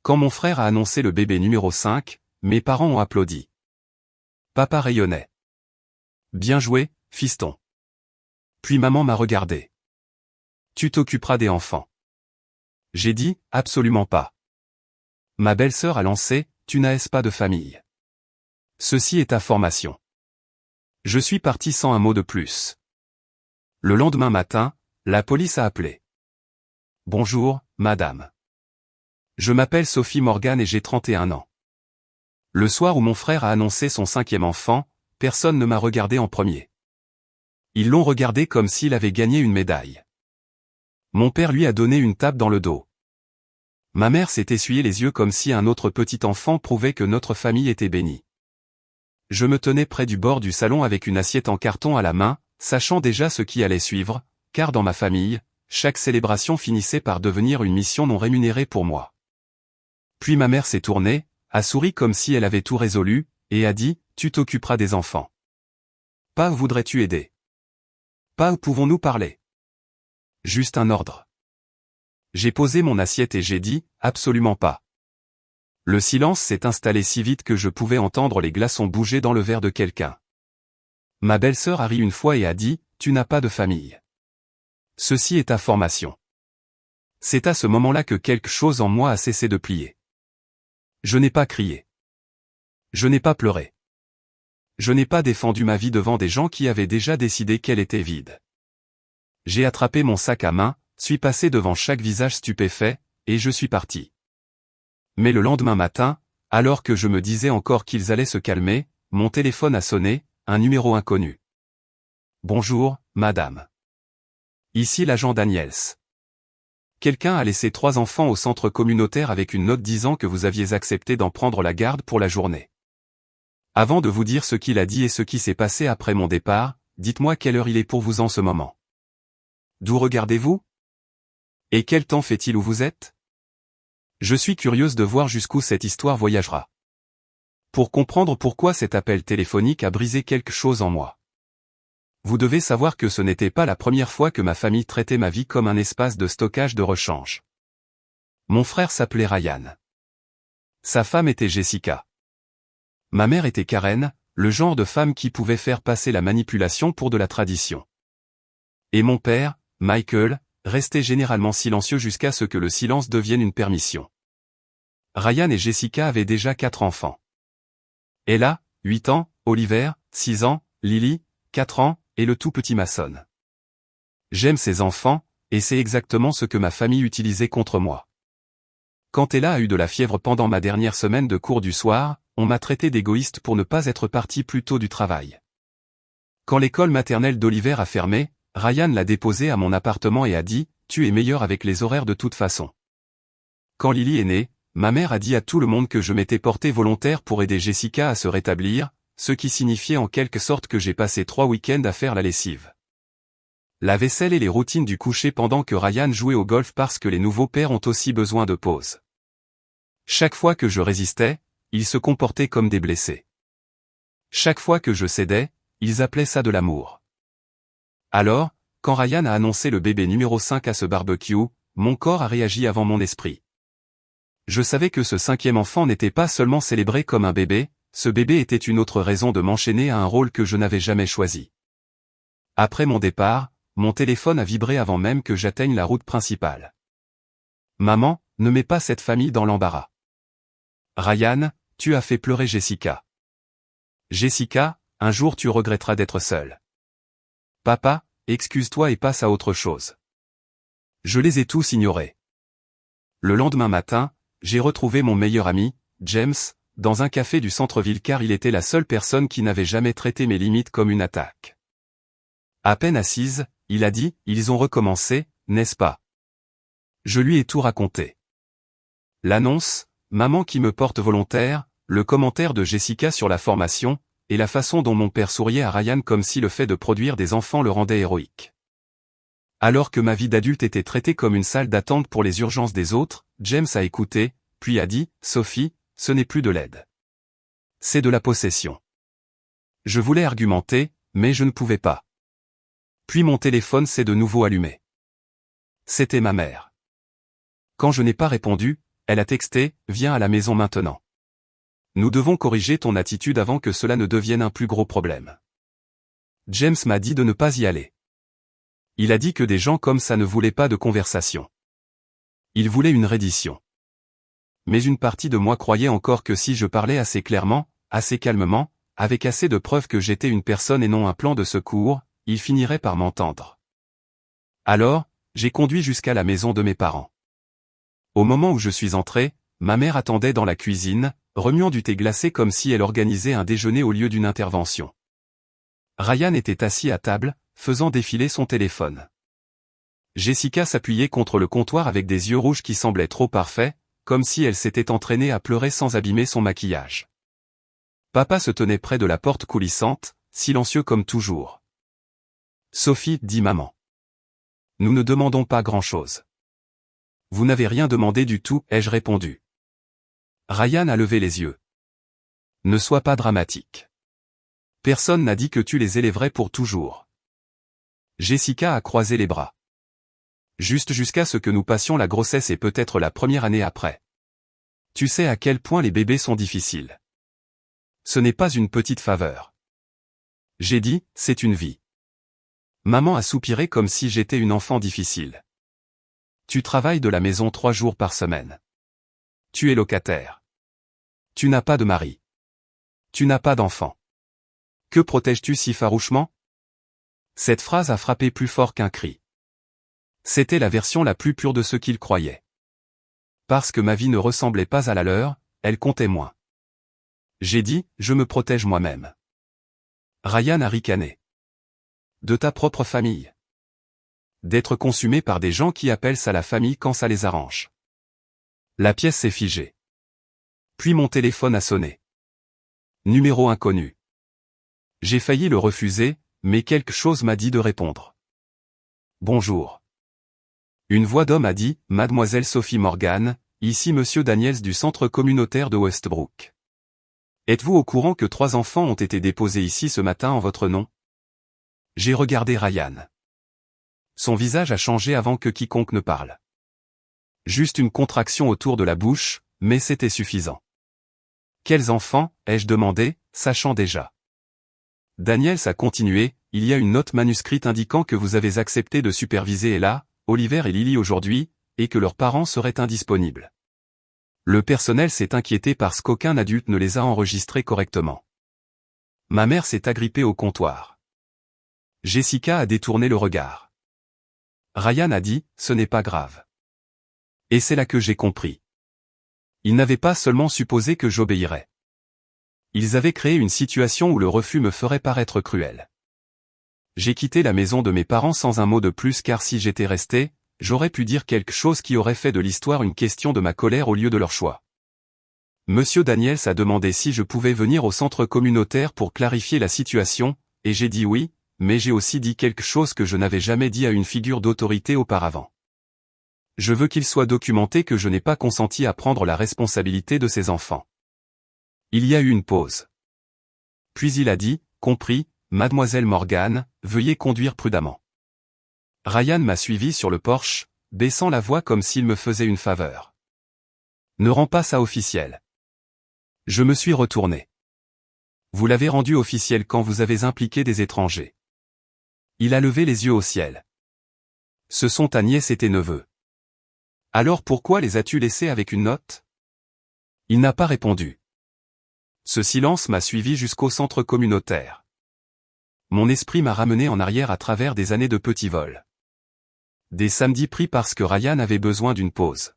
Quand mon frère a annoncé le bébé numéro 5, mes parents ont applaudi. Papa rayonnait. Bien joué, fiston. Puis maman m'a regardé. Tu t'occuperas des enfants. J'ai dit, absolument pas. Ma belle-sœur a lancé, tu n'as pas de famille. Ceci est ta formation. Je suis parti sans un mot de plus. Le lendemain matin, la police a appelé. Bonjour, madame. Je m'appelle Sophie Morgan et j'ai 31 ans. Le soir où mon frère a annoncé son 5e enfant, personne ne m'a regardé en premier. Ils l'ont regardé comme s'il avait gagné une médaille. Mon père lui a donné une tape dans le dos. Ma mère s'est essuyé les yeux comme si un autre petit enfant prouvait que notre famille était bénie. Je me tenais près du bord du salon avec une assiette en carton à la main, sachant déjà ce qui allait suivre, car dans ma famille, chaque célébration finissait par devenir une mission non rémunérée pour moi. Puis ma mère s'est tournée, a souri comme si elle avait tout résolu, et a dit, tu t'occuperas des enfants. Pas où voudrais-tu aider? Pas où pouvons-nous parler? Juste un ordre. J'ai posé mon assiette et j'ai dit, absolument pas. Le silence s'est installé si vite que je pouvais entendre les glaçons bouger dans le verre de quelqu'un. Ma belle-sœur a ri une fois et a dit, tu n'as pas de famille. Ceci est ta formation. C'est à ce moment-là que quelque chose en moi a cessé de plier. Je n'ai pas crié. Je n'ai pas pleuré. Je n'ai pas défendu ma vie devant des gens qui avaient déjà décidé qu'elle était vide. J'ai attrapé mon sac à main, suis passé devant chaque visage stupéfait, et je suis parti. Mais le lendemain matin, alors que je me disais encore qu'ils allaient se calmer, mon téléphone a sonné, un numéro inconnu. Bonjour, madame. Ici l'agent Daniels. Quelqu'un a laissé 3 enfants au centre communautaire avec une note disant que vous aviez accepté d'en prendre la garde pour la journée. Avant de vous dire ce qu'il a dit et ce qui s'est passé après mon départ, dites-moi quelle heure il est pour vous en ce moment. D'où regardez-vous? Et quel temps fait-il où vous êtes? Je suis curieuse de voir jusqu'où cette histoire voyagera. Pour comprendre pourquoi cet appel téléphonique a brisé quelque chose en moi. Vous devez savoir que ce n'était pas la première fois que ma famille traitait ma vie comme un espace de stockage de rechange. Mon frère s'appelait Ryan. Sa femme était Jessica. Ma mère était Karen, le genre de femme qui pouvait faire passer la manipulation pour de la tradition. Et mon père, Michael, restait généralement silencieux jusqu'à ce que le silence devienne une permission. Ryan et Jessica avaient déjà 4 enfants. Ella, 8 ans, Oliver, 6 ans, Lily, 4 ans, et le tout petit Mason. J'aime ces enfants, et c'est exactement ce que ma famille utilisait contre moi. Quand Ella a eu de la fièvre pendant ma dernière semaine de cours du soir, on m'a traité d'égoïste pour ne pas être parti plus tôt du travail. Quand l'école maternelle d'Oliver a fermé, Ryan l'a déposé à mon appartement et a dit, tu es meilleur avec les horaires de toute façon. Quand Lily est née, ma mère a dit à tout le monde que je m'étais porté volontaire pour aider Jessica à se rétablir, ce qui signifiait en quelque sorte que j'ai passé 3 week-ends à faire la lessive, la vaisselle et les routines du coucher pendant que Ryan jouait au golf parce que les nouveaux pères ont aussi besoin de pause. Chaque fois que je résistais, ils se comportaient comme des blessés. Chaque fois que je cédais, ils appelaient ça de l'amour. Alors, quand Ryan a annoncé le bébé numéro 5 à ce barbecue, mon corps a réagi avant mon esprit. Je savais que ce 5e enfant n'était pas seulement célébré comme un bébé, ce bébé était une autre raison de m'enchaîner à un rôle que je n'avais jamais choisi. Après mon départ, mon téléphone a vibré avant même que j'atteigne la route principale. Maman, ne mets pas cette famille dans l'embarras. Ryan, tu as fait pleurer Jessica. Jessica, un jour tu regretteras d'être seule. Papa, excuse-toi et passe à autre chose. Je les ai tous ignorés. Le lendemain matin, j'ai retrouvé mon meilleur ami, James, dans un café du centre-ville car il était la seule personne qui n'avait jamais traité mes limites comme une attaque. À peine assise, il a dit, ils ont recommencé, n'est-ce pas? Je lui ai tout raconté. L'annonce, maman qui me porte volontaire, le commentaire de Jessica sur la formation, et la façon dont mon père souriait à Ryan comme si le fait de produire des enfants le rendait héroïque. Alors que ma vie d'adulte était traitée comme une salle d'attente pour les urgences des autres, James a écouté, puis a dit, Sophie, ce n'est plus de l'aide. C'est de la possession. Je voulais argumenter, mais je ne pouvais pas. Puis mon téléphone s'est de nouveau allumé. C'était ma mère. Quand je n'ai pas répondu, Elle a texté, viens à la maison maintenant. Nous devons corriger ton attitude avant que cela ne devienne un plus gros problème. James m'a dit de ne pas y aller. Il a dit que des gens comme ça ne voulaient pas de conversation. Il voulait une reddition. Mais une partie de moi croyait encore que si je parlais assez clairement, assez calmement, avec assez de preuves que j'étais une personne et non un plan de secours, il finirait par m'entendre. Alors, j'ai conduit jusqu'à la maison de mes parents. Au moment où je suis entré, ma mère attendait dans la cuisine, remuant du thé glacé comme si elle organisait un déjeuner au lieu d'une intervention. Ryan était assis à table, faisant défiler son téléphone. Jessica s'appuyait contre le comptoir avec des yeux rouges qui semblaient trop parfaits, comme si elle s'était entraînée à pleurer sans abîmer son maquillage. Papa se tenait près de la porte coulissante, silencieux comme toujours. Sophie, dit maman. Nous ne demandons pas grand-chose. Vous n'avez rien demandé du tout, ai-je répondu. Ryan a levé les yeux. Ne sois pas dramatique. Personne n'a dit que tu les élèverais pour toujours. Jessica a croisé les bras. Juste jusqu'à ce que nous passions la grossesse et peut-être la première année après. Tu sais à quel point les bébés sont difficiles. Ce n'est pas une petite faveur. J'ai dit, c'est une vie. Maman a soupiré comme si j'étais une enfant difficile. Tu travailles de la maison 3 jours par semaine. Tu es locataire. Tu n'as pas de mari. Tu n'as pas d'enfant. Que protèges-tu si farouchement? Cette phrase a frappé plus fort qu'un cri. C'était la version la plus pure de ce qu'il croyait. Parce que ma vie ne ressemblait pas à la leur, elle comptait moins. J'ai dit, je me protège moi-même. Ryan a ricané. De ta propre famille. D'être consumé par des gens qui appellent ça la famille quand ça les arrange. La pièce s'est figée. Puis mon téléphone a sonné. Numéro inconnu. J'ai failli le refuser, mais quelque chose m'a dit de répondre. Bonjour. Une voix d'homme a dit, Mademoiselle Sophie Morgan, ici Monsieur Daniels du centre communautaire de Westbrook. Êtes-vous au courant que 3 enfants ont été déposés ici ce matin en votre nom? J'ai regardé Ryan. Son visage a changé avant que quiconque ne parle. Juste une contraction autour de la bouche, mais c'était suffisant. Quels enfants, ai-je demandé, sachant déjà. Daniels a continué, il y a une note manuscrite indiquant que vous avez accepté de superviser Ella, Oliver et Lily aujourd'hui, et que leurs parents seraient indisponibles. Le personnel s'est inquiété parce qu'aucun adulte ne les a enregistrés correctement. Ma mère s'est agrippée au comptoir. Jessica a détourné le regard. Ryan a dit, ce n'est pas grave. Et c'est là que j'ai compris. Ils n'avaient pas seulement supposé que j'obéirais. Ils avaient créé une situation où le refus me ferait paraître cruel. J'ai quitté la maison de mes parents sans un mot de plus car si j'étais resté, j'aurais pu dire quelque chose qui aurait fait de l'histoire une question de ma colère au lieu de leur choix. Monsieur Daniels a demandé si je pouvais venir au centre communautaire pour clarifier la situation, et j'ai dit oui, mais j'ai aussi dit quelque chose que je n'avais jamais dit à une figure d'autorité auparavant. Je veux qu'il soit documenté que je n'ai pas consenti à prendre la responsabilité de ces enfants. Il y a eu une pause. Puis il a dit, compris, Mademoiselle Morgan, veuillez conduire prudemment. Ryan m'a suivi sur le porche, baissant la voix comme s'il me faisait une faveur. Ne rends pas ça officiel. Je me suis retourné. Vous l'avez rendu officiel quand vous avez impliqué des étrangers. Il a levé les yeux au ciel. Ce sont ta nièce et tes neveux. Alors pourquoi les as-tu laissés avec une note? Il n'a pas répondu. Ce silence m'a suivi jusqu'au centre communautaire. Mon esprit m'a ramené en arrière à travers des années de petits vols. Des samedis pris parce que Ryan avait besoin d'une pause.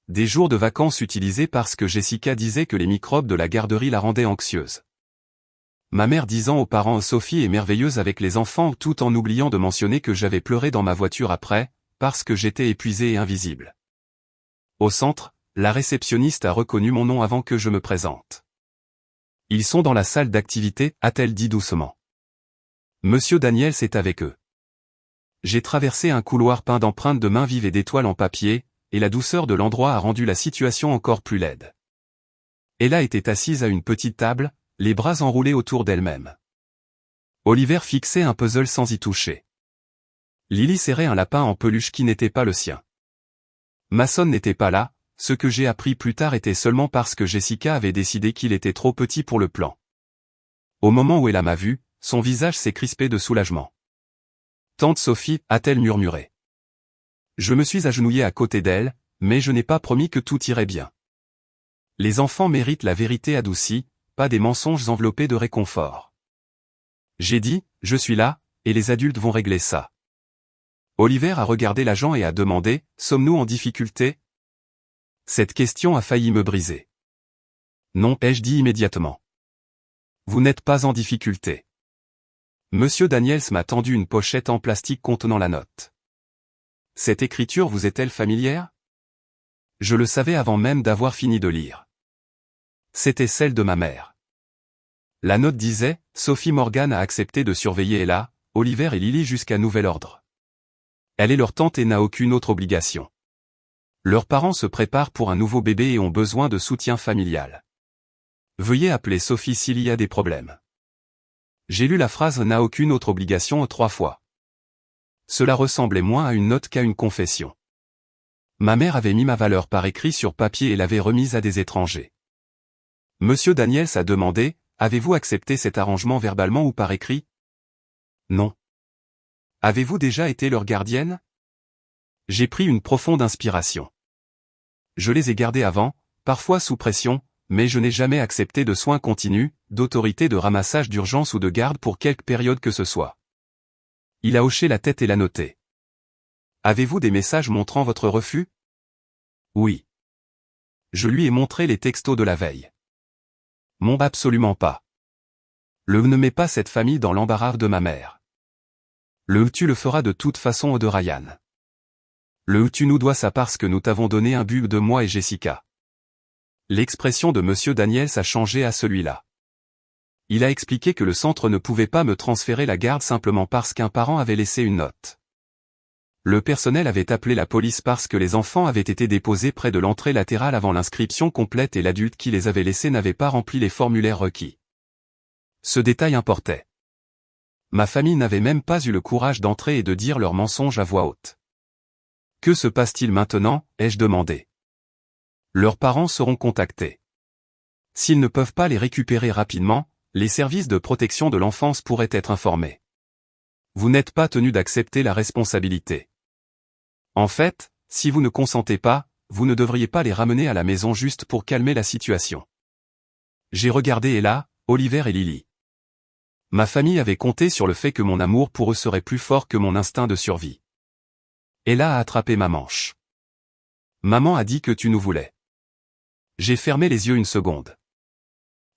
Des jours de vacances utilisés parce que Jessica disait que les microbes de la garderie la rendaient anxieuse. Ma mère disant aux parents Sophie est merveilleuse avec les enfants tout en oubliant de mentionner que j'avais pleuré dans ma voiture après, parce que j'étais épuisé et invisible. Au centre, la réceptionniste a reconnu mon nom avant que je me présente. Ils sont dans la salle d'activité, a-t-elle dit doucement. Monsieur Daniels est avec eux. J'ai traversé un couloir peint d'empreintes de mains vives et d'étoiles en papier, et la douceur de l'endroit a rendu la situation encore plus laide. Ella était assise à une petite table, les bras enroulés autour d'elle-même. Oliver fixait un puzzle sans y toucher. Lily serrait un lapin en peluche qui n'était pas le sien. Mason n'était pas là, ce que j'ai appris plus tard était seulement parce que Jessica avait décidé qu'il était trop petit pour le plan. Au moment où elle m'a vu, son visage s'est crispé de soulagement. Tante Sophie, a-t-elle murmuré. Je me suis agenouillé à côté d'elle, mais je n'ai pas promis que tout irait bien. Les enfants méritent la vérité adoucie, pas des mensonges enveloppés de réconfort. J'ai dit, je suis là, et les adultes vont régler ça. Oliver a regardé l'agent et a demandé, sommes-nous en difficulté? Cette question a failli me briser. Non, ai-je dit immédiatement. Vous n'êtes pas en difficulté. Monsieur Daniels m'a tendu une pochette en plastique contenant la note. Cette écriture vous est-elle familière? Je le savais avant même d'avoir fini de lire. C'était celle de ma mère. La note disait, Sophie Morgan a accepté de surveiller Ella, Oliver et Lily jusqu'à nouvel ordre. Elle est leur tante et n'a aucune autre obligation. Leurs parents se préparent pour un nouveau bébé et ont besoin de soutien familial. Veuillez appeler Sophie s'il y a des problèmes. J'ai lu la phrase n'a aucune autre obligation 3 fois. Cela ressemblait moins à une note qu'à une confession. Ma mère avait mis ma valeur par écrit sur papier et l'avait remise à des étrangers. Monsieur Daniels a demandé, avez-vous accepté cet arrangement verbalement ou par écrit? Non. Avez-vous déjà été leur gardienne? J'ai pris une profonde inspiration. Je les ai gardés avant, parfois sous pression, mais je n'ai jamais accepté de soins continus, d'autorité de ramassage d'urgence ou de garde pour quelque période que ce soit. Il a hoché la tête et l'a noté. Avez-vous des messages montrant votre refus? Oui. Je lui ai montré les textos de la veille. Mon absolument pas. Ne mets pas cette famille dans l'embarras de ma mère. Tu le feras de toute façon de Ryan. Tu nous dois ça parce que nous t'avons donné un but de moi et Jessica. L'expression de Monsieur Daniels a changé à celui-là. Il a expliqué que le centre ne pouvait pas me transférer la garde simplement parce qu'un parent avait laissé une note. Le personnel avait appelé la police parce que les enfants avaient été déposés près de l'entrée latérale avant l'inscription complète et l'adulte qui les avait laissés n'avait pas rempli les formulaires requis. Ce détail importait. Ma famille n'avait même pas eu le courage d'entrer et de dire leurs mensonges à voix haute. Que se passe-t-il maintenant, ai-je demandé. Leurs parents seront contactés. S'ils ne peuvent pas les récupérer rapidement, les services de protection de l'enfance pourraient être informés. Vous n'êtes pas tenu d'accepter la responsabilité. En fait, si vous ne consentez pas, vous ne devriez pas les ramener à la maison juste pour calmer la situation. J'ai regardé Ella, Oliver et Lily. Ma famille avait compté sur le fait que mon amour pour eux serait plus fort que mon instinct de survie. Ella a attrapé ma manche. Maman a dit que tu nous voulais. J'ai fermé les yeux une seconde.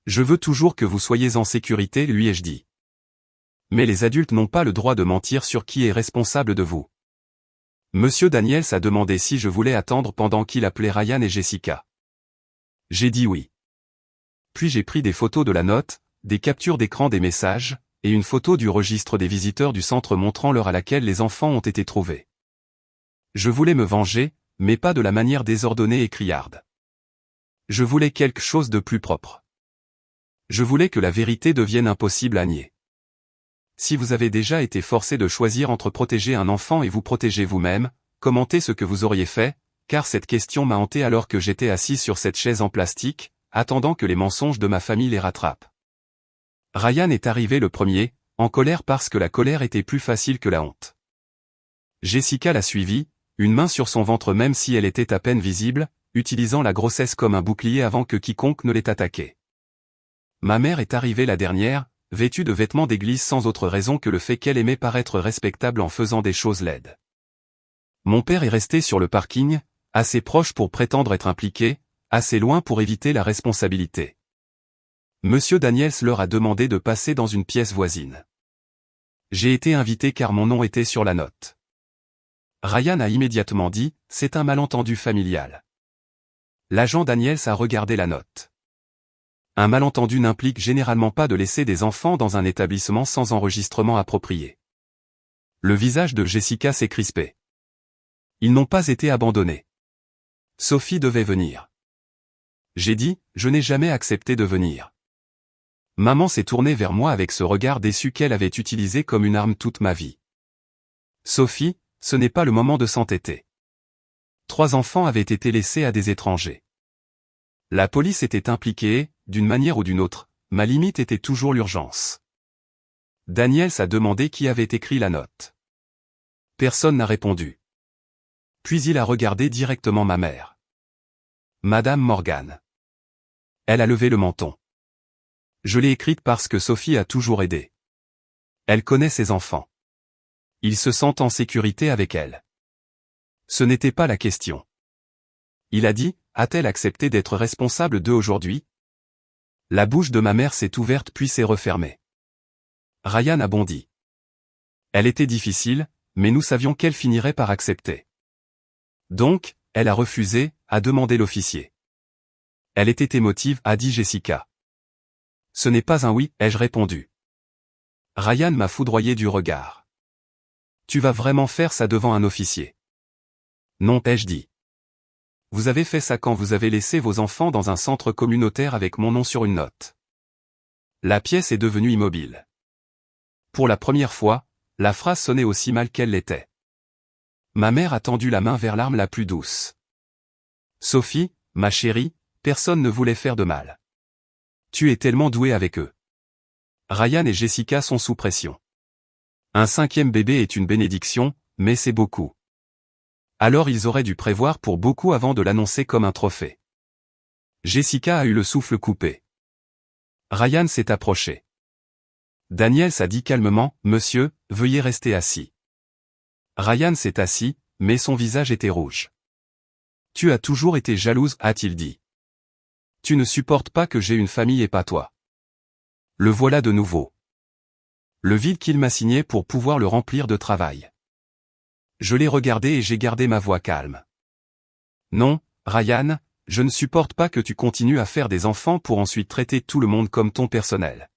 Je veux toujours que vous soyez en sécurité, lui ai-je dit. Mais les adultes n'ont pas le droit de mentir sur qui est responsable de vous. Monsieur Daniels a demandé si je voulais attendre pendant qu'il appelait Ryan et Jessica. J'ai dit oui. Puis j'ai pris des photos de la note, des captures d'écran des messages, et une photo du registre des visiteurs du centre montrant l'heure à laquelle les enfants ont été trouvés. Je voulais me venger, mais pas de la manière désordonnée et criarde. Je voulais quelque chose de plus propre. Je voulais que la vérité devienne impossible à nier. Si vous avez déjà été forcé de choisir entre protéger un enfant et vous protéger vous-même, commentez ce que vous auriez fait, car cette question m'a hanté alors que j'étais assis sur cette chaise en plastique, attendant que les mensonges de ma famille les rattrapent. Ryan est arrivé le premier, en colère parce que la colère était plus facile que la honte. Jessica l'a suivi, une main sur son ventre même si elle était à peine visible, utilisant la grossesse comme un bouclier avant que quiconque ne l'ait attaquée. Ma mère est arrivée la dernière, vêtue de vêtements d'église sans autre raison que le fait qu'elle aimait paraître respectable en faisant des choses laides. Mon père est resté sur le parking, assez proche pour prétendre être impliqué, assez loin pour éviter la responsabilité. Monsieur Daniels leur a demandé de passer dans une pièce voisine. J'ai été invité car mon nom était sur la note. Ryan a immédiatement dit, c'est un malentendu familial. L'agent Daniels a regardé la note. Un malentendu n'implique généralement pas de laisser des enfants dans un établissement sans enregistrement approprié. Le visage de Jessica s'est crispé. Ils n'ont pas été abandonnés. Sophie devait venir. J'ai dit, je n'ai jamais accepté de venir. Maman s'est tournée vers moi avec ce regard déçu qu'elle avait utilisé comme une arme toute ma vie. Sophie, ce n'est pas le moment de s'entêter. 3 enfants avaient été laissés à des étrangers. La police était impliquée, d'une manière ou d'une autre, ma limite était toujours l'urgence. Daniels a demandé qui avait écrit la note. Personne n'a répondu. Puis il a regardé directement ma mère. Madame Morgan. Elle a levé le menton. Je l'ai écrite parce que Sophie a toujours aidé. Elle connaît ses enfants. Ils se sentent en sécurité avec elle. Ce n'était pas la question. Il a dit, a-t-elle accepté d'être responsable d'eux aujourd'hui? La bouche de ma mère s'est ouverte puis s'est refermée. Ryan a bondi. Elle était difficile, mais nous savions qu'elle finirait par accepter. Donc, elle a refusé, a demandé l'officier. Elle était émotive, a dit Jessica. Ce n'est pas un oui, ai-je répondu. Ryan m'a foudroyé du regard. Tu vas vraiment faire ça devant un officier? Non, ai-je dit. Vous avez fait ça quand vous avez laissé vos enfants dans un centre communautaire avec mon nom sur une note. La pièce est devenue immobile. Pour la première fois, la phrase sonnait aussi mal qu'elle l'était. Ma mère a tendu la main vers l'arme la plus douce. Sophie, ma chérie, personne ne voulait faire de mal. Tu es tellement douée avec eux. Ryan et Jessica sont sous pression. Un 5e bébé est une bénédiction, mais c'est beaucoup. Alors ils auraient dû prévoir pour beaucoup avant de l'annoncer comme un trophée. Jessica a eu le souffle coupé. Ryan s'est approché. Daniels a dit calmement, « Monsieur, veuillez rester assis. » Ryan s'est assis, mais son visage était rouge. « Tu as toujours été jalouse, a-t-il dit. Tu ne supportes pas que j'ai une famille et pas toi. » Le voilà de nouveau. Le vide qu'il m'a signé pour pouvoir le remplir de travail. Je l'ai regardé et j'ai gardé ma voix calme. Non, Ryan, je ne supporte pas que tu continues à faire des enfants pour ensuite traiter tout le monde comme ton personnel.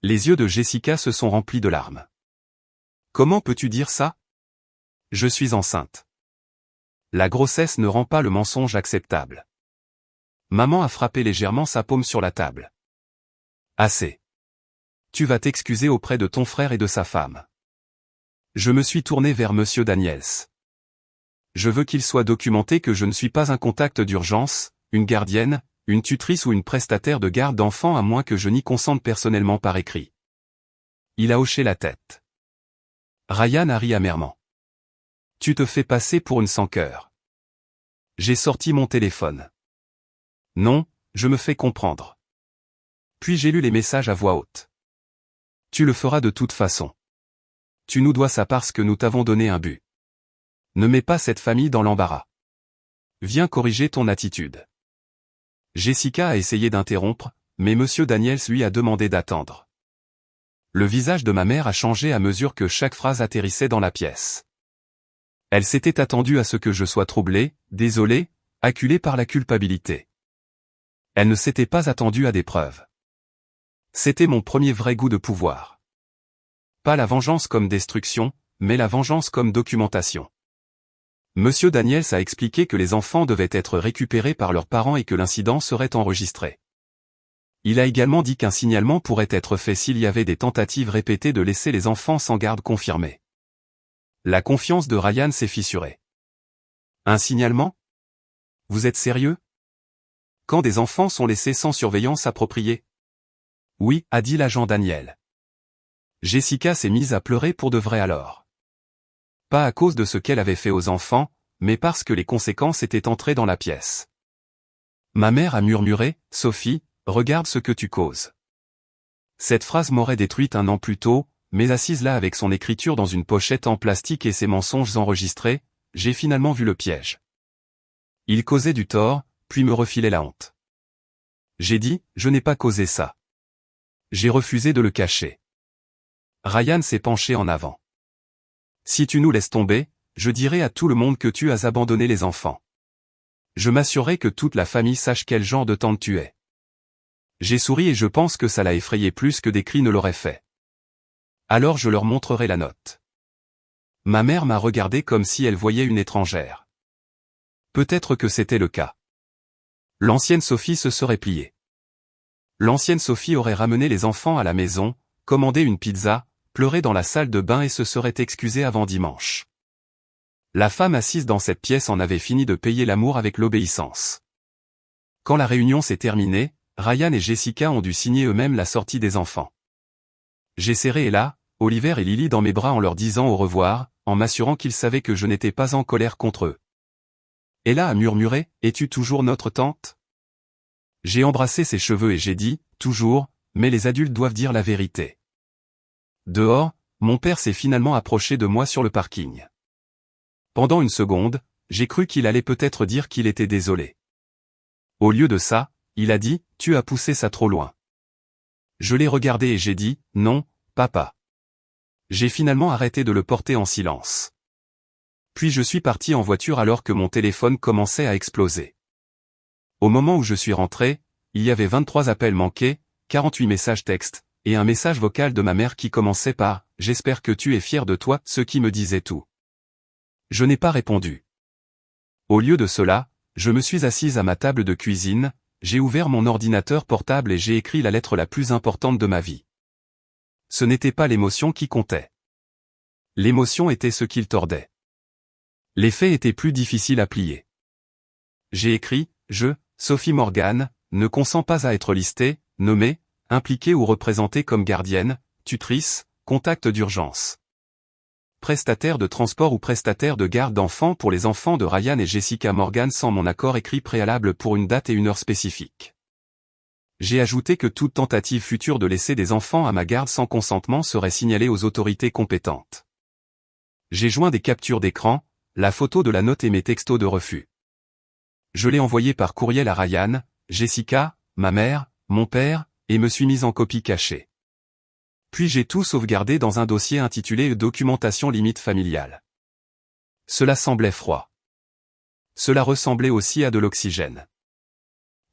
Les yeux de Jessica se sont remplis de larmes. Comment peux-tu dire ça? Je suis enceinte. La grossesse ne rend pas le mensonge acceptable. Maman a frappé légèrement sa paume sur la table. Assez. Tu vas t'excuser auprès de ton frère et de sa femme. Je me suis tourné vers Monsieur Daniels. Je veux qu'il soit documenté que je ne suis pas un contact d'urgence, une gardienne, une tutrice ou une prestataire de garde d'enfants à moins que je n'y consente personnellement par écrit. Il a hoché la tête. Ryan a ri amèrement. Tu te fais passer pour une sans-cœur. J'ai sorti mon téléphone. Non, je me fais comprendre. Puis j'ai lu les messages à voix haute. Tu le feras de toute façon. Tu nous dois ça parce que nous t'avons donné un but. Ne mets pas cette famille dans l'embarras. Viens corriger ton attitude. Jessica a essayé d'interrompre, mais Monsieur Daniels lui a demandé d'attendre. Le visage de ma mère a changé à mesure que chaque phrase atterrissait dans la pièce. Elle s'était attendue à ce que je sois troublé, désolé, acculé par la culpabilité. Elle ne s'était pas attendue à des preuves. C'était mon premier vrai goût de pouvoir. Pas la vengeance comme destruction, mais la vengeance comme documentation. Monsieur Daniels a expliqué que les enfants devaient être récupérés par leurs parents et que l'incident serait enregistré. Il a également dit qu'un signalement pourrait être fait s'il y avait des tentatives répétées de laisser les enfants sans garde confirmée. La confiance de Ryan s'est fissurée. Un signalement? Vous êtes sérieux? Quand des enfants sont laissés sans surveillance appropriée? Oui, a dit l'agent Daniel. Jessica s'est mise à pleurer pour de vrai alors. Pas à cause de ce qu'elle avait fait aux enfants, mais parce que les conséquences étaient entrées dans la pièce. Ma mère a murmuré, « Sophie, regarde ce que tu causes. » Cette phrase m'aurait détruite un an plus tôt, mais assise là avec son écriture dans une pochette en plastique et ses mensonges enregistrés, j'ai finalement vu le piège. Il causait du tort, puis me refilait la honte. J'ai dit, je n'ai pas causé ça. J'ai refusé de le cacher. Ryan s'est penché en avant. Si tu nous laisses tomber, je dirai à tout le monde que tu as abandonné les enfants. Je m'assurerai que toute la famille sache quel genre de tante tu es. J'ai souri et je pense que ça l'a effrayé plus que des cris ne l'auraient fait. Alors je leur montrerai la note. Ma mère m'a regardé comme si elle voyait une étrangère. Peut-être que c'était le cas. L'ancienne Sophie se serait pliée. L'ancienne Sophie aurait ramené les enfants à la maison, commandé une pizza, pleuré dans la salle de bain et se serait excusée avant dimanche. La femme assise dans cette pièce en avait fini de payer l'amour avec l'obéissance. Quand la réunion s'est terminée, Ryan et Jessica ont dû signer eux-mêmes la sortie des enfants. J'ai serré Ella, Oliver et Lily dans mes bras en leur disant au revoir, en m'assurant qu'ils savaient que je n'étais pas en colère contre eux. Ella a murmuré, « Es-tu toujours notre tante ?» J'ai embrassé ses cheveux et j'ai dit, « Toujours, mais les adultes doivent dire la vérité. » Dehors, mon père s'est finalement approché de moi sur le parking. Pendant une seconde, j'ai cru qu'il allait peut-être dire qu'il était désolé. Au lieu de ça, il a dit, « Tu as poussé ça trop loin. » Je l'ai regardé et j'ai dit, « Non, papa. » J'ai finalement arrêté de le porter en silence. Puis je suis parti en voiture alors que mon téléphone commençait à exploser. Au moment où je suis rentré, il y avait 23 appels manqués, 48 messages textes, et un message vocal de ma mère qui commençait par « J'espère que tu es fier de toi », ce qui me disait tout. Je n'ai pas répondu. Au lieu de cela, je me suis assise à ma table de cuisine, j'ai ouvert mon ordinateur portable et j'ai écrit la lettre la plus importante de ma vie. Ce n'était pas l'émotion qui comptait. L'émotion était ce qu'il tordait. Les faits étaient plus difficiles à plier. J'ai écrit, je, Sophie Morgan, ne consens pas à être listée, nommée, impliquée ou représentée comme gardienne, tutrice, contact d'urgence, prestataire de transport ou prestataire de garde d'enfants pour les enfants de Ryan et Jessica Morgan sans mon accord écrit préalable pour une date et une heure spécifiques. J'ai ajouté que toute tentative future de laisser des enfants à ma garde sans consentement serait signalée aux autorités compétentes. J'ai joint des captures d'écran, la photo de la note et mes textos de refus. Je l'ai envoyé par courriel à Ryan, Jessica, ma mère, mon père, et me suis mis en copie cachée. Puis j'ai tout sauvegardé dans un dossier intitulé « Documentation limite familiale ». Cela semblait froid. Cela ressemblait aussi à de l'oxygène.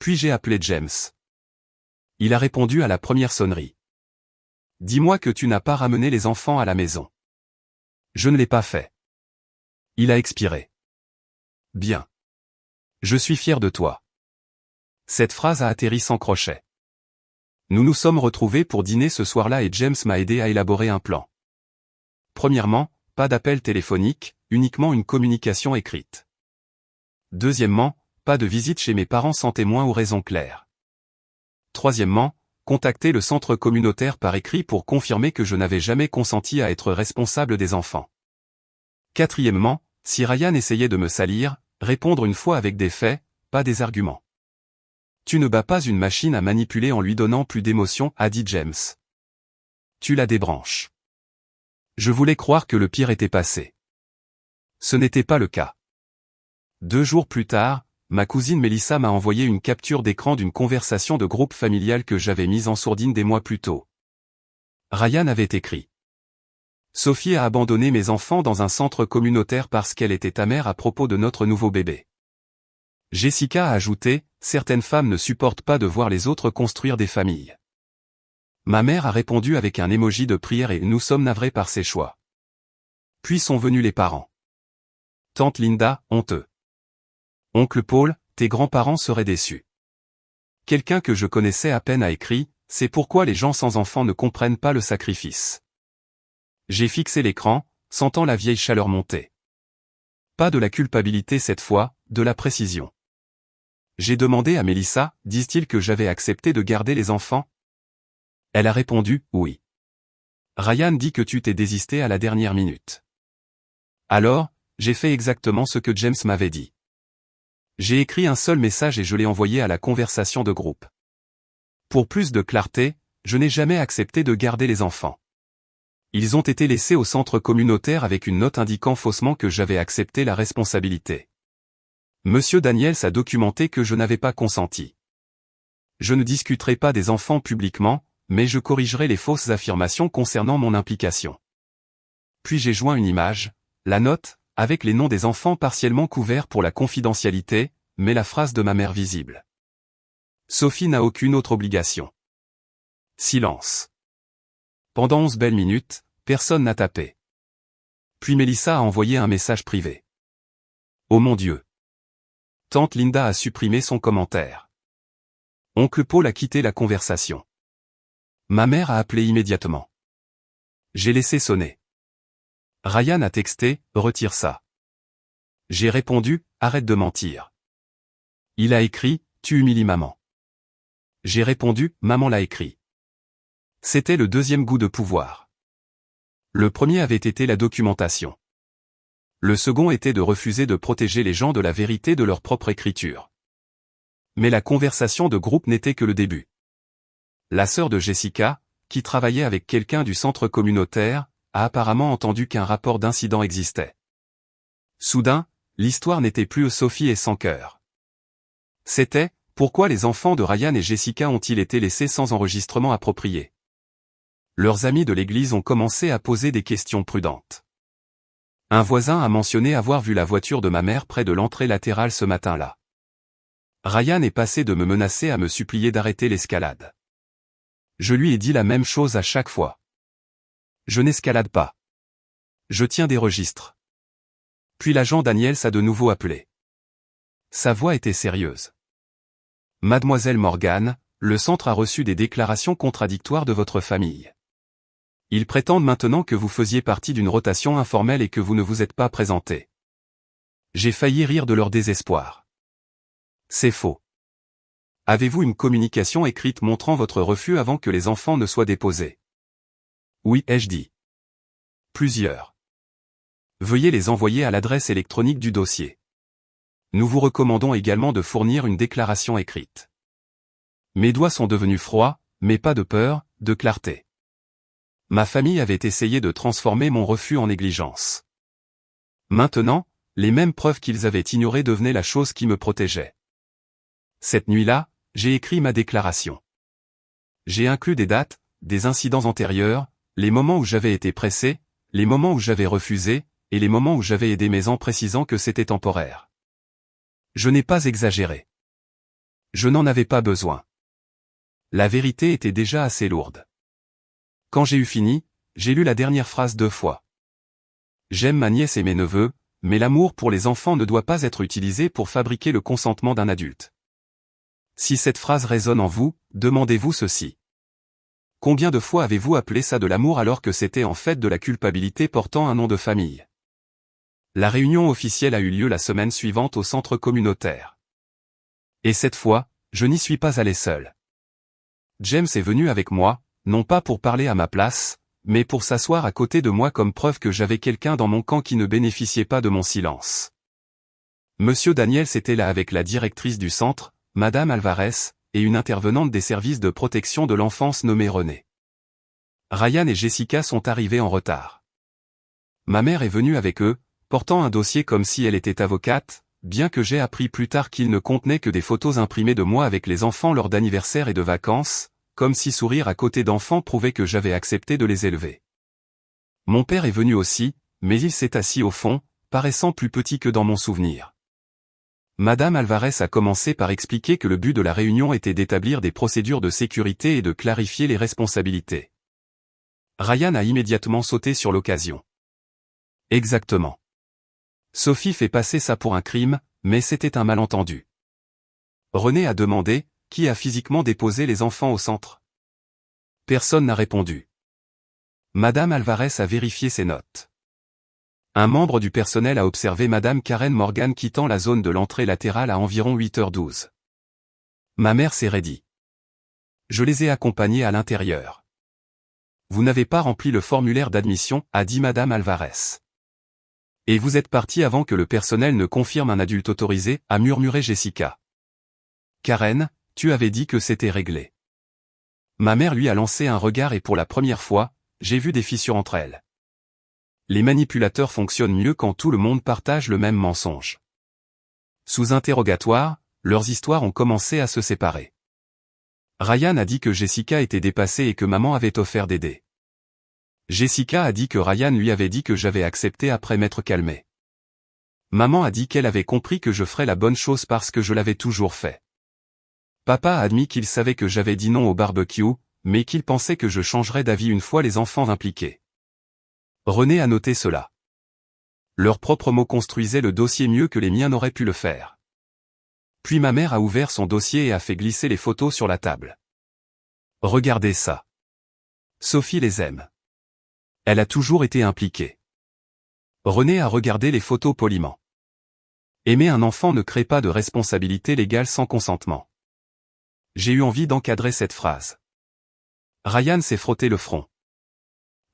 Puis j'ai appelé James. Il a répondu à la première sonnerie. « Dis-moi que tu n'as pas ramené les enfants à la maison. » Je ne l'ai pas fait. Il a expiré. « Bien. Je suis fier de toi. » Cette phrase a atterri sans crochet. Nous nous sommes retrouvés pour dîner ce soir-là et James m'a aidé à élaborer un plan. Premièrement, pas d'appel téléphonique, uniquement une communication écrite. Deuxièmement, pas de visite chez mes parents sans témoin ou raison claire. Troisièmement, contacter le centre communautaire par écrit pour confirmer que je n'avais jamais consenti à être responsable des enfants. Quatrièmement, si Ryan essayait de me salir, répondre une fois avec des faits, pas des arguments. Tu ne bats pas une machine à manipuler en lui donnant plus d'émotion, a dit James. Tu la débranches. Je voulais croire que le pire était passé. Ce n'était pas le cas. 2 jours plus tard, ma cousine Melissa m'a envoyé une capture d'écran d'une conversation de groupe familial que j'avais mise en sourdine des mois plus tôt. Ryan avait écrit. Sophie a abandonné mes enfants dans un centre communautaire parce qu'elle était amère à propos de notre nouveau bébé. Jessica a ajouté, certaines femmes ne supportent pas de voir les autres construire des familles. Ma mère a répondu avec un emoji de prière et nous sommes navrés par ses choix. Puis sont venus les parents. Tante Linda, honteux. Oncle Paul, tes grands-parents seraient déçus. Quelqu'un que je connaissais à peine a écrit, c'est pourquoi les gens sans enfants ne comprennent pas le sacrifice. J'ai fixé l'écran, sentant la vieille chaleur monter. Pas de la culpabilité cette fois, de la précision. J'ai demandé à Melissa, disent-ils que j'avais accepté de garder les enfants? Elle a répondu, oui. Ryan dit que tu t'es désisté à la dernière minute. Alors, j'ai fait exactement ce que James m'avait dit. J'ai écrit un seul message et je l'ai envoyé à la conversation de groupe. Pour plus de clarté, je n'ai jamais accepté de garder les enfants. Ils ont été laissés au centre communautaire avec une note indiquant faussement que j'avais accepté la responsabilité. Monsieur Daniels a documenté que je n'avais pas consenti. Je ne discuterai pas des enfants publiquement, mais je corrigerai les fausses affirmations concernant mon implication. Puis j'ai joint une image, la note, avec les noms des enfants partiellement couverts pour la confidentialité, mais la phrase de ma mère visible. Sophie n'a aucune autre obligation. Silence. Pendant 11 belles minutes, personne n'a tapé. Puis Melissa a envoyé un message privé. Oh mon Dieu. Tante Linda a supprimé son commentaire. Oncle Paul a quitté la conversation. Ma mère a appelé immédiatement. J'ai laissé sonner. Ryan a texté, retire ça. J'ai répondu, arrête de mentir. Il a écrit, tu humilies maman. J'ai répondu, maman l'a écrit. C'était le deuxième goût de pouvoir. Le premier avait été la documentation. Le second était de refuser de protéger les gens de la vérité de leur propre écriture. Mais la conversation de groupe n'était que le début. La sœur de Jessica, qui travaillait avec quelqu'un du centre communautaire, a apparemment entendu qu'un rapport d'incident existait. Soudain, l'histoire n'était plus Sophie et sans cœur. C'était, pourquoi les enfants de Ryan et Jessica ont-ils été laissés sans enregistrement approprié? Leurs amis de l'église ont commencé à poser des questions prudentes. Un voisin a mentionné avoir vu la voiture de ma mère près de l'entrée latérale ce matin-là. Ryan est passé de me menacer à me supplier d'arrêter l'escalade. Je lui ai dit la même chose à chaque fois. Je n'escalade pas. Je tiens des registres. Puis l'agent Daniels a de nouveau appelé. Sa voix était sérieuse. Mademoiselle Morgan, le centre a reçu des déclarations contradictoires de votre famille. Ils prétendent maintenant que vous faisiez partie d'une rotation informelle et que vous ne vous êtes pas présenté. J'ai failli rire de leur désespoir. C'est faux. Avez-vous une communication écrite montrant votre refus avant que les enfants ne soient déposés? Oui, ai-je dit. Plusieurs. Veuillez les envoyer à l'adresse électronique du dossier. Nous vous recommandons également de fournir une déclaration écrite. Mes doigts sont devenus froids, mais pas de peur, de clarté. Ma famille avait essayé de transformer mon refus en négligence. Maintenant, les mêmes preuves qu'ils avaient ignorées devenaient la chose qui me protégeait. Cette nuit-là, j'ai écrit ma déclaration. J'ai inclus des dates, des incidents antérieurs, les moments où j'avais été pressé, les moments où j'avais refusé, et les moments où j'avais aidé mes enfants précisant que c'était temporaire. Je n'ai pas exagéré. Je n'en avais pas besoin. La vérité était déjà assez lourde. Quand j'ai eu fini, j'ai lu la dernière phrase 2 fois. J'aime ma nièce et mes neveux, mais l'amour pour les enfants ne doit pas être utilisé pour fabriquer le consentement d'un adulte. Si cette phrase résonne en vous, demandez-vous ceci. Combien de fois avez-vous appelé ça de l'amour alors que c'était en fait de la culpabilité portant un nom de famille? La réunion officielle a eu lieu la semaine suivante au centre communautaire. Et cette fois, je n'y suis pas allé seul. James est venu avec moi, non pas pour parler à ma place, mais pour s'asseoir à côté de moi comme preuve que j'avais quelqu'un dans mon camp qui ne bénéficiait pas de mon silence. Monsieur Daniels était là avec la directrice du centre, Madame Alvarez, et une intervenante des services de protection de l'enfance nommée Renée. Ryan et Jessica sont arrivés en retard. Ma mère est venue avec eux, portant un dossier comme si elle était avocate, bien que j'ai appris plus tard qu'il ne contenait que des photos imprimées de moi avec les enfants lors d'anniversaires et de vacances, comme si sourire à côté d'enfants prouvait que j'avais accepté de les élever. Mon père est venu aussi, mais il s'est assis au fond, paraissant plus petit que dans mon souvenir. Madame Alvarez a commencé par expliquer que le but de la réunion était d'établir des procédures de sécurité et de clarifier les responsabilités. Ryan a immédiatement sauté sur l'occasion. Exactement. Sophie fait passer ça pour un crime, mais c'était un malentendu. Renée a demandé, qui a physiquement déposé les enfants au centre? Personne n'a répondu. Madame Alvarez a vérifié ses notes. Un membre du personnel a observé Madame Karen Morgan quittant la zone de l'entrée latérale à environ 8h12. Ma mère s'est raidie. Je les ai accompagnés à l'intérieur. Vous n'avez pas rempli le formulaire d'admission, a dit Madame Alvarez. Et vous êtes parti avant que le personnel ne confirme un adulte autorisé, a murmuré Jessica. Karen, tu avais dit que c'était réglé. Ma mère lui a lancé un regard et pour la première fois, j'ai vu des fissures entre elles. Les manipulateurs fonctionnent mieux quand tout le monde partage le même mensonge. Sous interrogatoire, leurs histoires ont commencé à se séparer. Ryan a dit que Jessica était dépassée et que maman avait offert d'aider. Jessica a dit que Ryan lui avait dit que j'avais accepté après m'être calmé. Maman a dit qu'elle avait compris que je ferais la bonne chose parce que je l'avais toujours fait. Papa a admis qu'il savait que j'avais dit non au barbecue, mais qu'il pensait que je changerais d'avis une fois les enfants impliqués. Renée a noté cela. Leurs propres mots construisaient le dossier mieux que les miens n'auraient pu le faire. Puis ma mère a ouvert son dossier et a fait glisser les photos sur la table. Regardez ça. Sophie les aime. Elle a toujours été impliquée. Renée a regardé les photos poliment. Aimer un enfant ne crée pas de responsabilité légale sans consentement. J'ai eu envie d'encadrer cette phrase. Ryan s'est frotté le front.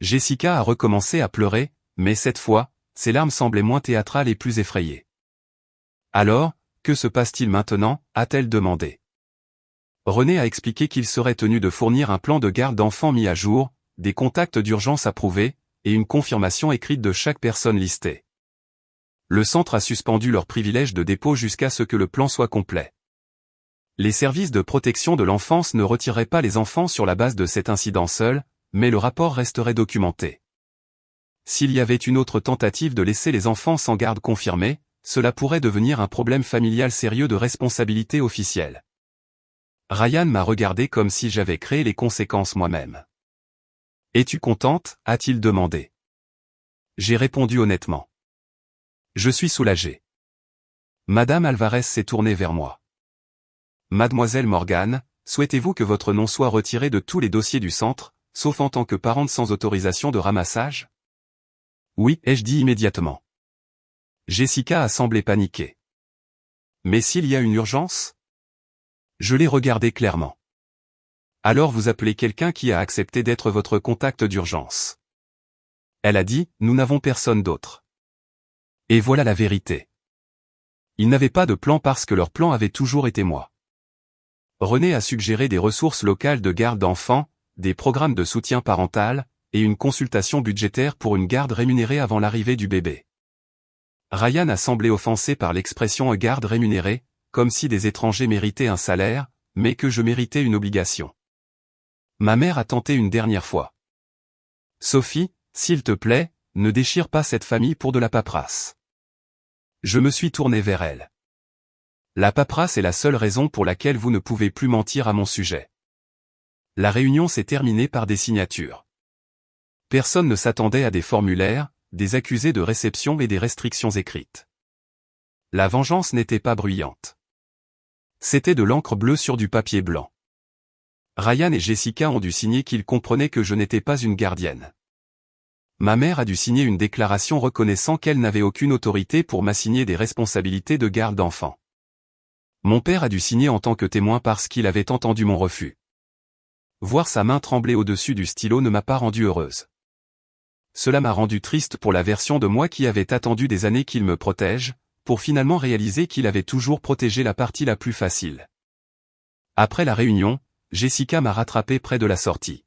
Jessica a recommencé à pleurer, mais cette fois, ses larmes semblaient moins théâtrales et plus effrayées. Alors, que se passe-t-il maintenant, a-t-elle demandé. René a expliqué qu'il serait tenu de fournir un plan de garde d'enfants mis à jour, des contacts d'urgence approuvés, et une confirmation écrite de chaque personne listée. Le centre a suspendu leur privilège de dépôt jusqu'à ce que le plan soit complet. Les services de protection de l'enfance ne retireraient pas les enfants sur la base de cet incident seul, mais le rapport resterait documenté. S'il y avait une autre tentative de laisser les enfants sans garde confirmée, cela pourrait devenir un problème familial sérieux de responsabilité officielle. Ryan m'a regardé comme si j'avais créé les conséquences moi-même. « Es-tu contente ?» a-t-il demandé. J'ai répondu honnêtement. Je suis soulagé. Madame Alvarez s'est tournée vers moi. Mademoiselle Morgan, souhaitez-vous que votre nom soit retiré de tous les dossiers du centre, sauf en tant que parente sans autorisation de ramassage? Oui, ai-je dit immédiatement. Jessica a semblé paniquer. Mais s'il y a une urgence? Je l'ai regardé clairement. Alors vous appelez quelqu'un qui a accepté d'être votre contact d'urgence. Elle a dit, nous n'avons personne d'autre. Et voilà la vérité. Ils n'avaient pas de plan parce que leur plan avait toujours été moi. René a suggéré des ressources locales de garde d'enfants, des programmes de soutien parental, et une consultation budgétaire pour une garde rémunérée avant l'arrivée du bébé. Ryan a semblé offensé par l'expression « garde rémunérée », comme si des étrangers méritaient un salaire, mais que je méritais une obligation. Ma mère a tenté une dernière fois. Sophie, s'il te plaît, ne déchire pas cette famille pour de la paperasse. Je me suis tourné vers elle. La paperasse est la seule raison pour laquelle vous ne pouvez plus mentir à mon sujet. La réunion s'est terminée par des signatures. Personne ne s'attendait à des formulaires, des accusés de réception et des restrictions écrites. La vengeance n'était pas bruyante. C'était de l'encre bleue sur du papier blanc. Ryan et Jessica ont dû signer qu'ils comprenaient que je n'étais pas une gardienne. Ma mère a dû signer une déclaration reconnaissant qu'elle n'avait aucune autorité pour m'assigner des responsabilités de garde d'enfants. Mon père a dû signer en tant que témoin parce qu'il avait entendu mon refus. Voir sa main trembler au-dessus du stylo ne m'a pas rendue heureuse. Cela m'a rendu triste pour la version de moi qui avait attendu des années qu'il me protège, pour finalement réaliser qu'il avait toujours protégé la partie la plus facile. Après la réunion, Jessica m'a rattrapé près de la sortie.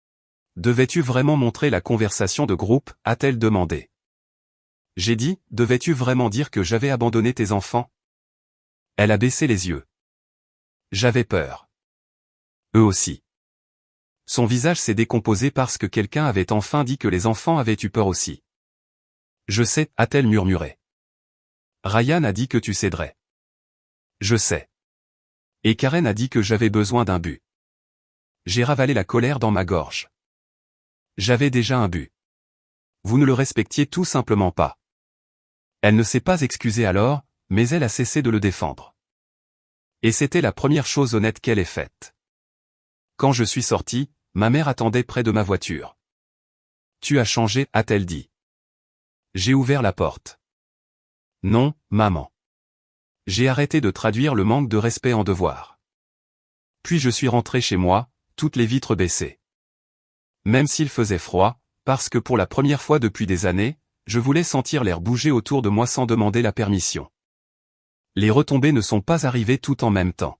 « Devais-tu vraiment montrer la conversation de groupe ?» a-t-elle demandé. J'ai dit, « Devais-tu vraiment dire que j'avais abandonné tes enfants ?» Elle a baissé les yeux. J'avais peur. Eux aussi. Son visage s'est décomposé parce que quelqu'un avait enfin dit que les enfants avaient eu peur aussi. Je sais, a-t-elle murmuré. Ryan a dit que tu céderais. Je sais. Et Karen a dit que j'avais besoin d'un but. J'ai ravalé la colère dans ma gorge. J'avais déjà un but. Vous ne le respectiez tout simplement pas. Elle ne s'est pas excusée alors, mais elle a cessé de le défendre. Et c'était la première chose honnête qu'elle ait faite. Quand je suis sorti, ma mère attendait près de ma voiture. « Tu as changé » a-t-elle dit. J'ai ouvert la porte. « Non, maman. » J'ai arrêté de traduire le manque de respect en devoir. Puis je suis rentré chez moi, toutes les vitres baissées. Même s'il faisait froid, parce que pour la première fois depuis des années, je voulais sentir l'air bouger autour de moi sans demander la permission. Les retombées ne sont pas arrivées tout en même temps.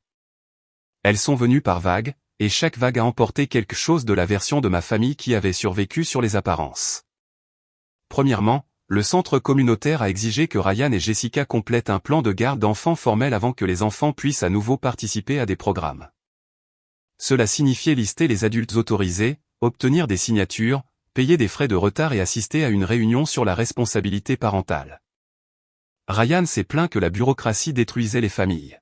Elles sont venues par vagues, et chaque vague a emporté quelque chose de la version de ma famille qui avait survécu sur les apparences. Premièrement, le centre communautaire a exigé que Ryan et Jessica complètent un plan de garde d'enfants formel avant que les enfants puissent à nouveau participer à des programmes. Cela signifiait lister les adultes autorisés, obtenir des signatures, payer des frais de retard et assister à une réunion sur la responsabilité parentale. Ryan s'est plaint que la bureaucratie détruisait les familles.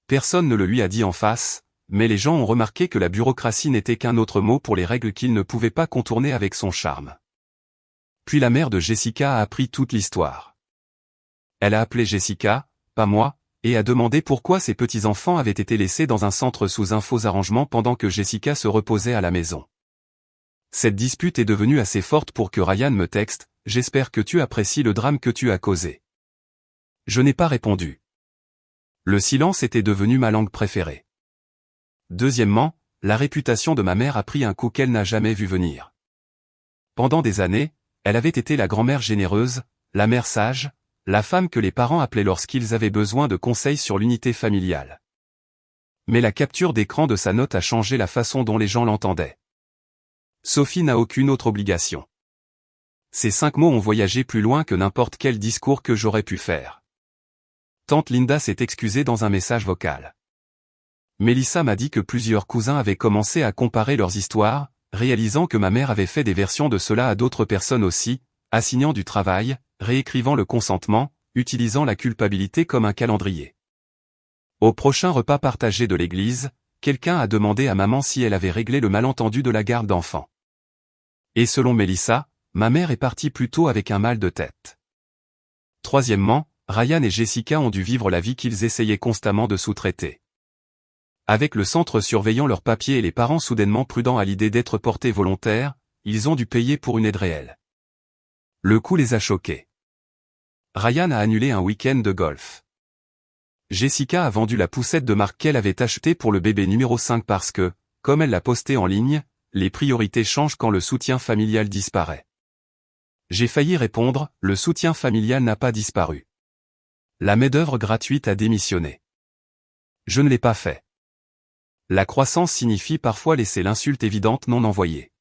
Personne ne le lui a dit en face, mais les gens ont remarqué que la bureaucratie n'était qu'un autre mot pour les règles qu'il ne pouvait pas contourner avec son charme. Puis la mère de Jessica a appris toute l'histoire. Elle a appelé Jessica, pas moi, et a demandé pourquoi ses petits-enfants avaient été laissés dans un centre sous un faux arrangement pendant que Jessica se reposait à la maison. Cette dispute est devenue assez forte pour que Ryan me texte « J'espère que tu apprécies le drame que tu as causé. » Je n'ai pas répondu. Le silence était devenu ma langue préférée. Deuxièmement, la réputation de ma mère a pris un coup qu'elle n'a jamais vu venir. Pendant des années, elle avait été la grand-mère généreuse, la mère sage, la femme que les parents appelaient lorsqu'ils avaient besoin de conseils sur l'unité familiale. Mais la capture d'écran de sa note a changé la façon dont les gens l'entendaient. Sophie n'a aucune autre obligation. Ces 5 mots ont voyagé plus loin que n'importe quel discours que j'aurais pu faire. Tante Linda s'est excusée dans un message vocal. Mélissa m'a dit que plusieurs cousins avaient commencé à comparer leurs histoires, réalisant que ma mère avait fait des versions de cela à d'autres personnes aussi, assignant du travail, réécrivant le consentement, utilisant la culpabilité comme un calendrier. Au prochain repas partagé de l'église, quelqu'un a demandé à maman si elle avait réglé le malentendu de la garde d'enfants. Et selon Mélissa, ma mère est partie plus tôt avec un mal de tête. Troisièmement, Ryan et Jessica ont dû vivre la vie qu'ils essayaient constamment de sous-traiter. Avec le centre surveillant leurs papiers et les parents soudainement prudents à l'idée d'être portés volontaires, ils ont dû payer pour une aide réelle. Le coup les a choqués. Ryan a annulé un week-end de golf. Jessica a vendu la poussette de marque qu'elle avait achetée pour le bébé numéro 5 parce que, comme elle l'a posté en ligne, les priorités changent quand le soutien familial disparaît. J'ai failli répondre, le soutien familial n'a pas disparu. La main-d'œuvre gratuite a démissionné. Je ne l'ai pas fait. La croissance signifie parfois laisser l'insulte évidente non envoyée.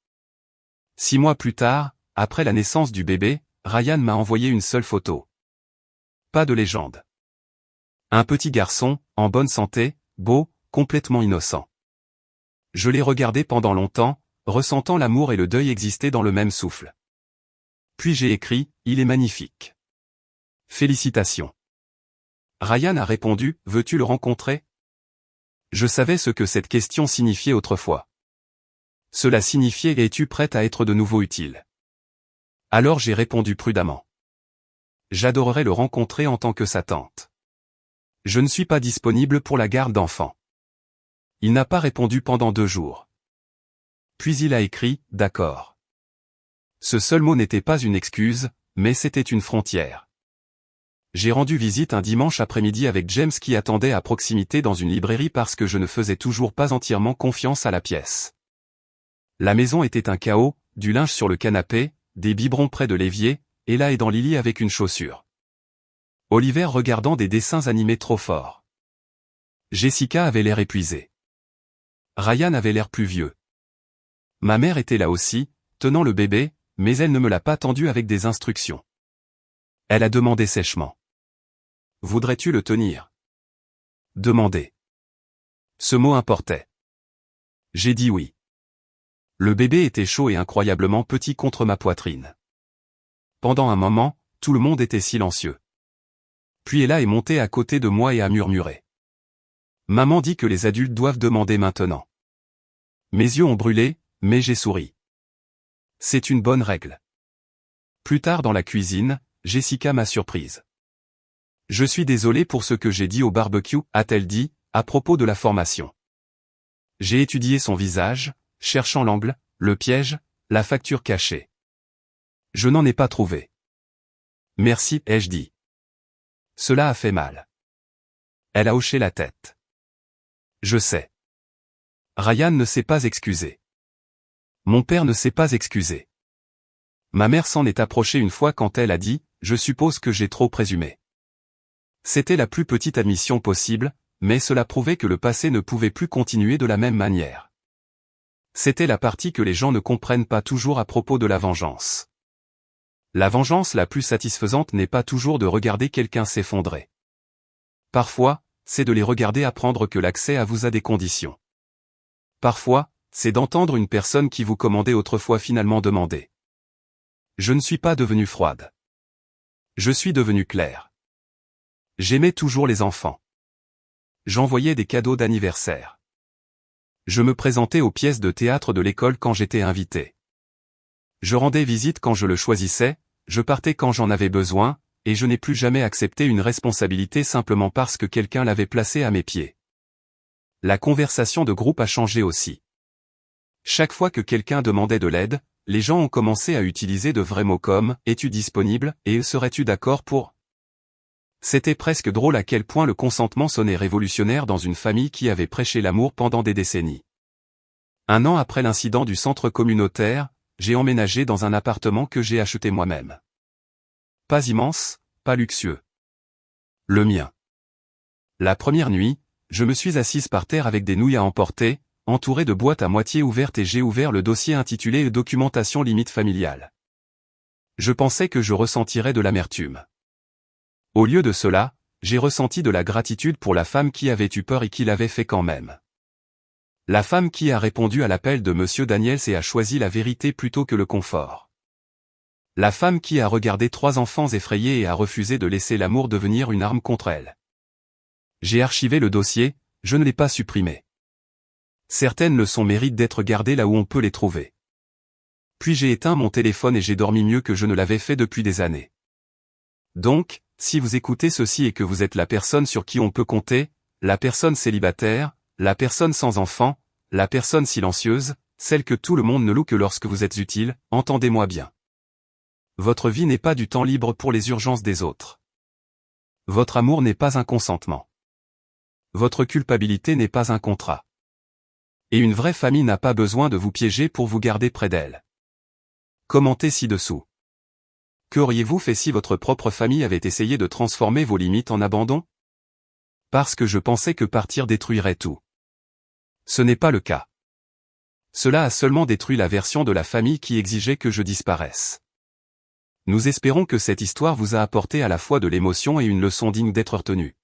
6 mois plus tard, après la naissance du bébé, Ryan m'a envoyé une seule photo. Pas de légende. Un petit garçon, en bonne santé, beau, complètement innocent. Je l'ai regardé pendant longtemps, ressentant l'amour et le deuil exister dans le même souffle. Puis j'ai écrit, il est magnifique. Félicitations. Ryan a répondu, veux-tu le rencontrer? Je savais ce que cette question signifiait autrefois. Cela signifiait es-tu prête à être de nouveau utile? Alors j'ai répondu prudemment. J'adorerais le rencontrer en tant que sa tante. Je ne suis pas disponible pour la garde d'enfants. Il n'a pas répondu pendant 2 jours. Puis il a écrit, d'accord. Ce seul mot n'était pas une excuse, mais c'était une frontière. J'ai rendu visite un dimanche après-midi avec James qui attendait à proximité dans une librairie parce que je ne faisais toujours pas entièrement confiance à la pièce. La maison était un chaos, du linge sur le canapé, des biberons près de l'évier, Ella et dans Lily avec une chaussure. Oliver regardant des dessins animés trop forts. Jessica avait l'air épuisée. Ryan avait l'air plus vieux. Ma mère était là aussi, tenant le bébé, mais elle ne me l'a pas tendu avec des instructions. Elle a demandé sèchement. Voudrais-tu le tenir? Demander. Ce mot importait. J'ai dit oui. Le bébé était chaud et incroyablement petit contre ma poitrine. Pendant un moment, tout le monde était silencieux. Puis Ella est montée à côté de moi et a murmuré. Maman dit que les adultes doivent demander maintenant. Mes yeux ont brûlé, mais j'ai souri. C'est une bonne règle. Plus tard dans la cuisine, Jessica m'a surprise. Je suis désolée pour ce que j'ai dit au barbecue, a-t-elle dit, à propos de la formation. J'ai étudié son visage, cherchant l'angle, le piège, la facture cachée. Je n'en ai pas trouvé. Merci, ai-je dit. Cela a fait mal. Elle a hoché la tête. Je sais. Ryan ne s'est pas excusé. Mon père ne s'est pas excusé. Ma mère s'en est approchée une fois quand elle a dit, je suppose que j'ai trop présumé. C'était la plus petite admission possible, mais cela prouvait que le passé ne pouvait plus continuer de la même manière. C'était la partie que les gens ne comprennent pas toujours à propos de la vengeance. La vengeance la plus satisfaisante n'est pas toujours de regarder quelqu'un s'effondrer. Parfois, c'est de les regarder apprendre que l'accès à vous a des conditions. Parfois, c'est d'entendre une personne qui vous commandait autrefois finalement demander. Je ne suis pas devenue froide. Je suis devenue claire. J'aimais toujours les enfants. J'envoyais des cadeaux d'anniversaire. Je me présentais aux pièces de théâtre de l'école quand j'étais invité. Je rendais visite quand je le choisissais, je partais quand j'en avais besoin, et je n'ai plus jamais accepté une responsabilité simplement parce que quelqu'un l'avait placée à mes pieds. La conversation de groupe a changé aussi. Chaque fois que quelqu'un demandait de l'aide, les gens ont commencé à utiliser de vrais mots comme « es-tu disponible » et « serais-tu d'accord pour » C'était presque drôle à quel point le consentement sonnait révolutionnaire dans une famille qui avait prêché l'amour pendant des décennies. Un an après l'incident du centre communautaire, j'ai emménagé dans un appartement que j'ai acheté moi-même. Pas immense, pas luxueux. Le mien. La première nuit, je me suis assise par terre avec des nouilles à emporter, entouré de boîtes à moitié ouvertes et j'ai ouvert le dossier intitulé « Documentation limite familiale ». Je pensais que je ressentirais de l'amertume. Au lieu de cela, j'ai ressenti de la gratitude pour la femme qui avait eu peur et qui l'avait fait quand même. La femme qui a répondu à l'appel de Monsieur Daniels et a choisi la vérité plutôt que le confort. La femme qui a regardé 3 enfants effrayés et a refusé de laisser l'amour devenir une arme contre elle. J'ai archivé le dossier, je ne l'ai pas supprimé. Certaines leçons méritent d'être gardées là où on peut les trouver. Puis j'ai éteint mon téléphone et j'ai dormi mieux que je ne l'avais fait depuis des années. Donc, si vous écoutez ceci et que vous êtes la personne sur qui on peut compter, la personne célibataire, la personne sans enfant, la personne silencieuse, celle que tout le monde ne loue que lorsque vous êtes utile, entendez-moi bien. Votre vie n'est pas du temps libre pour les urgences des autres. Votre amour n'est pas un consentement. Votre culpabilité n'est pas un contrat. Et une vraie famille n'a pas besoin de vous piéger pour vous garder près d'elle. Commentez ci-dessous. Qu'auriez-vous fait si votre propre famille avait essayé de transformer vos limites en abandon? Parce que je pensais que partir détruirait tout. Ce n'est pas le cas. Cela a seulement détruit la version de la famille qui exigeait que je disparaisse. Nous espérons que cette histoire vous a apporté à la fois de l'émotion et une leçon digne d'être retenue.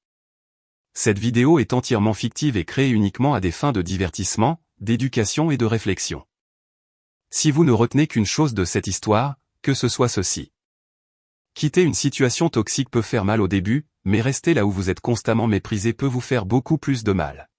Cette vidéo est entièrement fictive et créée uniquement à des fins de divertissement, d'éducation et de réflexion. Si vous ne retenez qu'une chose de cette histoire, que ce soit ceci. Quitter une situation toxique peut faire mal au début, mais rester là où vous êtes constamment méprisé peut vous faire beaucoup plus de mal.